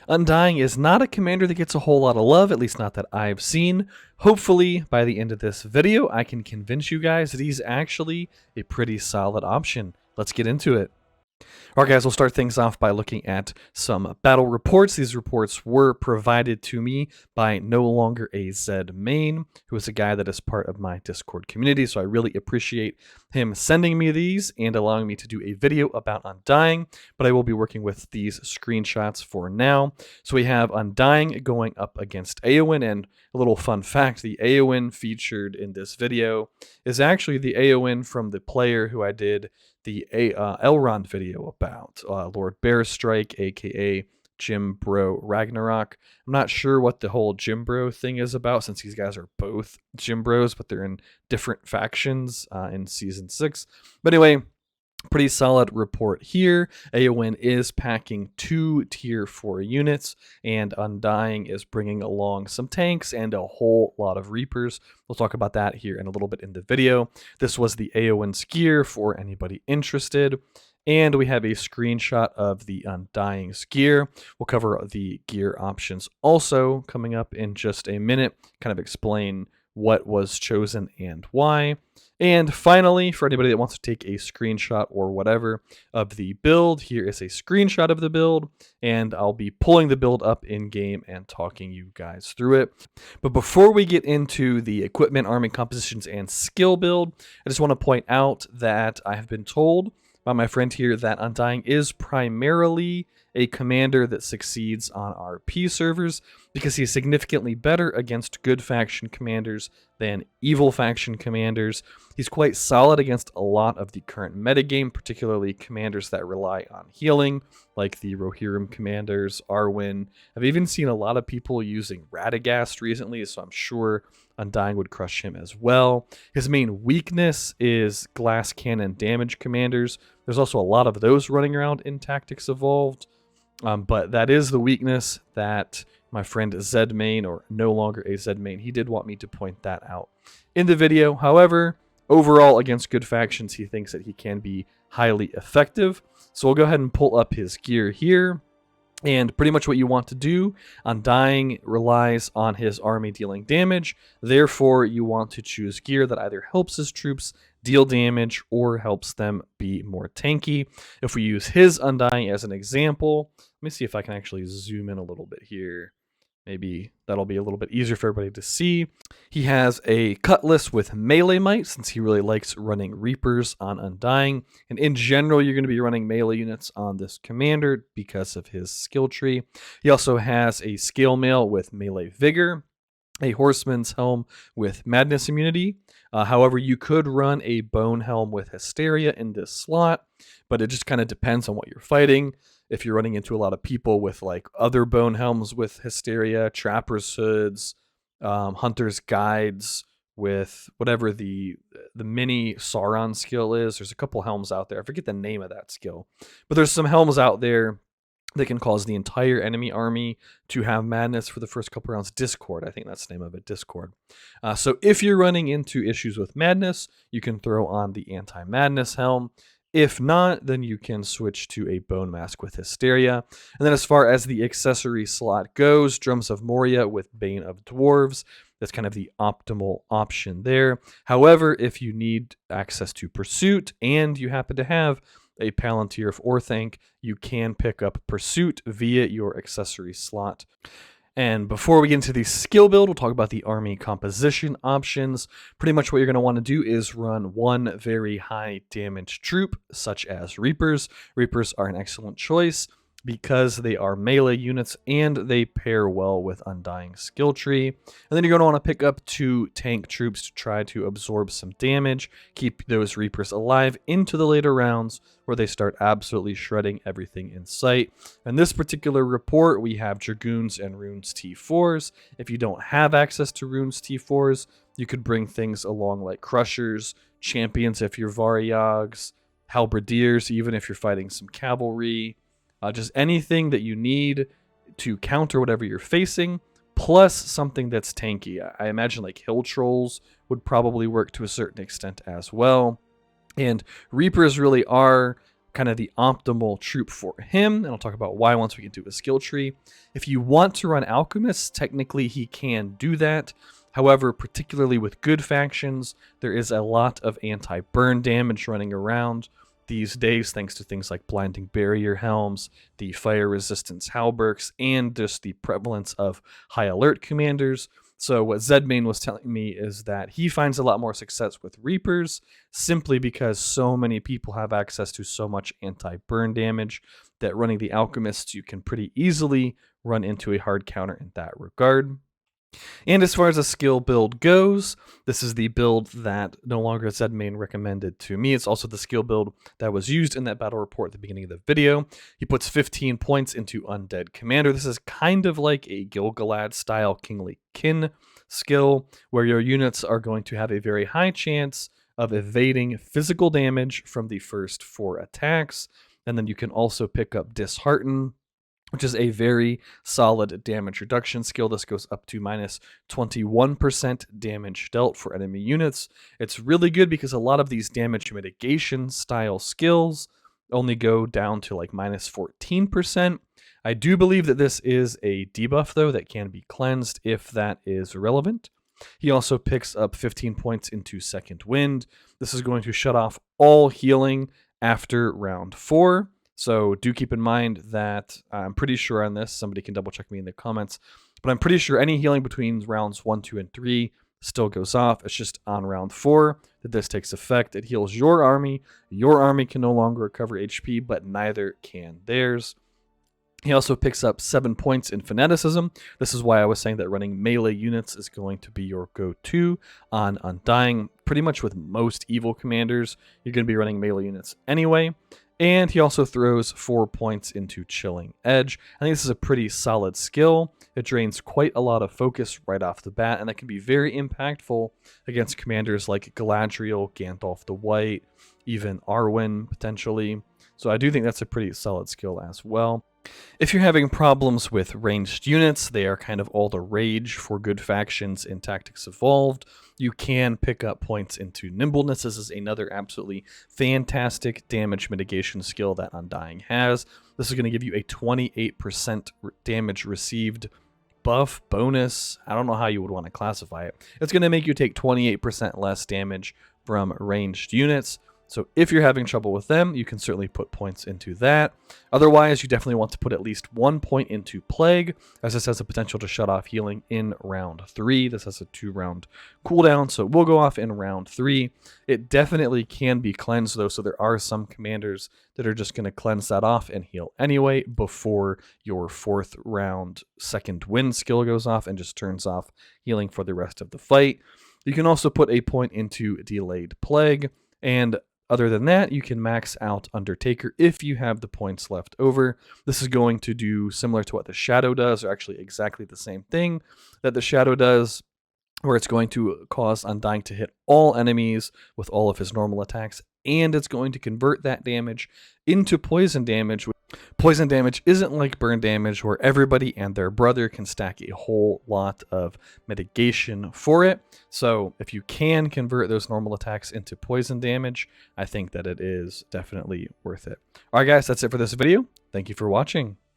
Undying is not a commander that gets a whole lot of love, at least not that I've seen. Hopefully, by the end of this video, I can convince you guys that he's actually a pretty solid option. Let's get into it. Alright guys, we'll start things off by looking at some battle reports. These reports were provided to me by No Longer a Zed Main, who is a guy that is part of my Discord community, so I really appreciate him sending me these and allowing me to do a video about Undying, but I will be working with these screenshots for now. So we have Undying going up against Eowyn, and a little fun fact, the Eowyn featured in this video is actually the Eowyn from the player who I did the Elrond video about, Lord Bearstrike, aka Jim Bro Ragnarok. I'm not sure what the whole Jim Bro thing is about, since these guys are both Jim Bros, but they're in different factions in Season 6. But anyway, pretty solid report here. Eowyn is packing 2 tier 4 units, and Undying is bringing along some tanks and a whole lot of Reapers. We'll talk about that here in a little bit in the video. This was the Eowyn's gear for anybody interested. And we have a screenshot of the Undying's gear. We'll cover the gear options also coming up in just a minute, kind of explain what was chosen and why. And finally, for anybody that wants to take a screenshot or whatever of the build, here is a screenshot of the build, and I'll be pulling the build up in game and talking you guys through it. But before we get into the equipment, arming compositions, and skill build, I just want to point out that I have been told by my friend here that Undying is primarily a commander that succeeds on RP servers because he's significantly better against good faction commanders than evil faction commanders. He's quite solid against a lot of the current metagame, particularly commanders that rely on healing, like the Rohirrim commanders, Arwen. I've even seen a lot of people using Radagast recently, so I'm sure Undying would crush him as well. His main weakness is glass cannon damage commanders. There's also a lot of those running around in Tactics Evolved. But that is the weakness that my friend Zed Main, or No Longer a Zed Main, he did want me to point that out in the video. However, overall against good factions, he thinks that he can be highly effective. So we'll go ahead and pull up his gear here. And pretty much what you want to do, Undying relies on his army dealing damage. Therefore, you want to choose gear that either helps his troops deal damage or helps them be more tanky. If we use his Undying as an example, let me see if I can actually zoom in a little bit here. Maybe that'll be a little bit easier for everybody to see. He has a cutlass with melee might, since he really likes running Reapers on Undying. And in general, you're going to be running melee units on this commander because of his skill tree. He also has a scale mail with melee vigor, a horseman's helm with madness immunity. However, you could run a bone helm with hysteria in this slot, but it just kind of depends on what you're fighting. If you're running into a lot of people with like other bone helms with hysteria, trappers hoods, hunters guides with whatever the mini Sauron skill is. There's a couple helms out there. I forget the name of that skill, but there's some helms out there that can cause the entire enemy army to have madness for the first couple rounds. Discord, I think that's the name of it, Discord. So if you're running into issues with madness, you can throw on the anti-madness helm. If not, then you can switch to a bone mask with hysteria. And then as far as the accessory slot goes, Drums of Moria with Bane of Dwarves. That's kind of the optimal option there. However, if you need access to Pursuit and you happen to have a Palantir of Orthanc, you can pick up Pursuit via your accessory slot. And before we get into the skill build, we'll talk about the army composition options. Pretty much what you're going to want to do is run one very high damage troop, such as Reapers. Reapers are an excellent choice because they are melee units and they pair well with Undying skill tree. And then you're going to want to pick up 2 tank troops to try to absorb some damage, keep those Reapers alive into the later rounds where they start absolutely shredding everything in sight. In this particular report, we have Dragoons and Runes T4s. If you don't have access to Runes T4s, you could bring things along like Crushers, Champions if you're Varyogs, Halberdiers even if you're fighting some cavalry. Just anything that you need to counter whatever you're facing, plus something that's tanky. I imagine like Hill Trolls would probably work to a certain extent as well. And Reapers really are kind of the optimal troop for him, and I'll talk about why once we get to his skill tree. If you want to run Alchemist, technically he can do that. However, particularly with good factions, there is a lot of anti-burn damage running around these days, thanks to things like blinding barrier helms, the fire resistance halberds, and just the prevalence of high alert commanders. So what Zedmain was telling me is that he finds a lot more success with Reapers simply because so many people have access to so much anti-burn damage that running the Alchemists, you can pretty easily run into a hard counter in that regard. And as far as a skill build goes, this is the build that no longer Zedmain recommended to me. It's also the skill build that was used in that battle report at the beginning of the video. He puts 15 points into Undead Commander. This is kind of like a Gil-galad style Kingly Kin skill, where your units are going to have a very high chance of evading physical damage from the first 4 attacks. And then you can also pick up Dishearten, which is a very solid damage reduction skill. This goes up to minus 21% damage dealt for enemy units. It's really good because a lot of these damage mitigation style skills only go down to like minus 14%. I do believe that this is a debuff, though, that can be cleansed if that is relevant. He also picks up 15 points into Second Wind. This is going to shut off all healing after round 4. So do keep in mind that I'm pretty sure on this, somebody can double check me in the comments, but I'm pretty sure any healing between rounds 1, 2, and 3 still goes off. It's just on round 4 that this takes effect. It heals your army. Your army can no longer recover HP, but neither can theirs. He also picks up 7 points in Fanaticism. This is why I was saying that running melee units is going to be your go-to on Undying. Pretty much with most evil commanders, you're going to be running melee units anyway. And he also throws 4 points into Chilling Edge. I think this is a pretty solid skill. It drains quite a lot of focus right off the bat, and that can be very impactful against commanders like Galadriel, Gandalf the White, even Arwen potentially. So I do think that's a pretty solid skill as well. If you're having problems with ranged units, they are kind of all the rage for good factions in Tactics Evolved. You can pick up points into Nimbleness. This is another absolutely fantastic damage mitigation skill that Undying has. This is going to give you a 28% damage received buff, bonus. I don't know how you would want to classify it. It's going to make you take 28% less damage from ranged units. So if you're having trouble with them, you can certainly put points into that. Otherwise, you definitely want to put at least 1 point into Plague, as this has the potential to shut off healing in round 3. This has a 2-round cooldown, so it will go off in round 3. It definitely can be cleansed, though, so there are some commanders that are just going to cleanse that off and heal anyway before your 4th round Second Wind skill goes off and just turns off healing for the rest of the fight. You can also put a point into Delayed Plague, and other than that, you can max out Undertaker if you have the points left over. This is going to do similar to what the Shadow does, or actually exactly the same thing that the Shadow does, where it's going to cause Undying to hit all enemies with all of his normal attacks, and it's going to convert that damage into poison damage. Poison damage isn't like burn damage, where everybody and their brother can stack a whole lot of mitigation for it. So if you can convert those normal attacks into poison damage, I think that it is definitely worth it. All right, guys, that's it for this video. Thank you for watching.